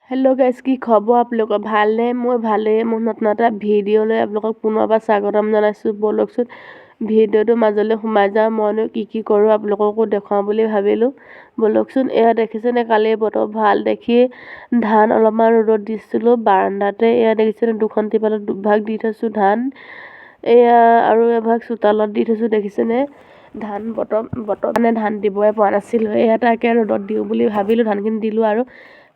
hello guys की खबर আপোনালোকৰ ভালনে মই ভালে মোৰ নতুন এটা ভিডিঅ'লৈ আপোনালোকক পুনৰবাৰ স্বাগতম জনাইছোঁ বলকচোন ভিডিঅ'টো মাজলৈ সোমাই যাওঁ মইনো কি কৰোঁ আপোনালোককো দেখাওঁ বুলি ভাবিলোঁ বলকচোন এয়া দেখিছেনে কালি বতৰ ভাল দেখি ধান অলপমান ৰ'দত দিছিলোঁ বাৰান্দাতে এয়া দেখিছেনে দুখন টিপালত দুভাগ দি থৈছোঁ ধান এয়া আৰু এভাগ চোতালত দি থৈছোঁ দেখিছেনে ধান বতৰ মানে ধান দিবই পৰা নাছিলোঁ এয়া তাকে ৰ'দত দিওঁ বুলি ভাবিলোঁ ধানখিনি দিলোঁ আৰু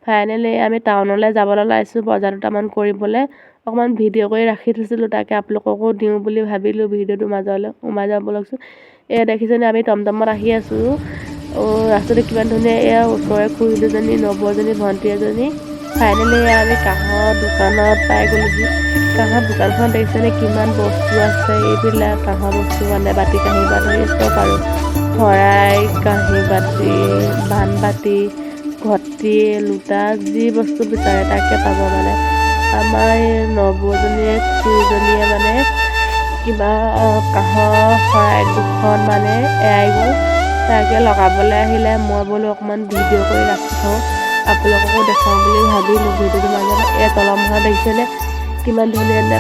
ফাইনেলি আমি টাউনলৈ যাবলৈ ওলাইছোঁ বজাৰ দুটামান কৰিবলৈ অকণমান ভিডিঅ' কৰি ৰাখি থৈছিলোঁ তাকে আপোনালোককো দিওঁ বুলি ভাবিলোঁ ভিডিঅ'টো মাজলৈ সোমাই যাব বলকচোন এয়া দেখিছেনে আমি টমটমত আহি আছোঁ ৰাস্তাটো কিমান ধুনীয়া এয়া ওচৰৰে খুৰী দুজনী নবৌজনী ভণ্টি এজনী ফাইনেলি আমি কাঁহৰ দোকানত পাই গ'লোহি কাঁহৰ দোকানখন দেখিছেনে কিমান বস্তু আছে এইবিলাক কাঁহৰ বস্তু মানে বাতি কাঁহী বা ধৰি চব আৰু শৰাই কাঁহী বাতি বানবাতি ঘটি লোটা যি বস্তু বিচাৰে তাকে পাব মানে আমাৰ এই নবৌজনীয়ে খুৰীজনীয়ে মানে কিবা কাঁহৰ শৰাই দুখন মানে এৰাই গ'ল তাকে লগাবলৈ আহিলে মই বোলো অকণমান ভিডিঅ' কৰি ৰাখি থওঁ আপোনালোককো দেখাওঁ বুলি ভাবিলোঁ ভিডিঅ'টো মাজত এই তলমুখা দেখিছেনে কিমান ধুনীয়া ধুনীয়া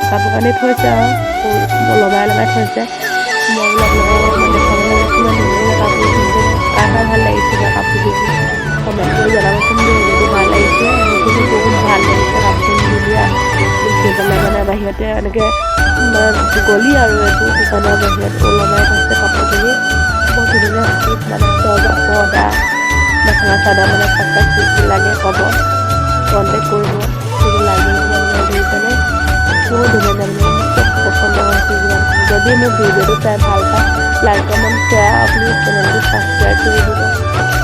কাপোৰ কানি থৈছে আৰু লগাই থৈছে মই বোলো আপোনালোকক কিমান ধুনীয়া কাপোৰ পিন্ধি ভাল লাগিছিলে কাপোৰযোৰ কমেণ্ট কৰি জনাবচোন ভিডিঅ'টো ভাল লাগিছে সেইখিনি বহুত ভাল লাগিছে কাপোৰ ধুনীয়া দেখিবলৈ মানে বাহিৰতে এনেকৈ গলি আৰু এইটো দোকানৰ বাহিৰত ওলমাই থৈছে কাপোৰখিনি বহুত ধুনীয়া মানে পৰ্দা মেখেলা চাদৰ মানে কাপোৰ কি লাগে ক'ব কণ্টেক্ট কৰিব যদি লাগে ধৰিছেনে বহুত ধুনীয়া মানে পচন্দ হৈছে যদি মোৰ ভিডিঅ'টো চাই ভাল পায় লাইক কমেণ্ট শ্বেয়াৰ আপুনি চেনেলটো ছাবস্ক্ৰাইব কৰি দিব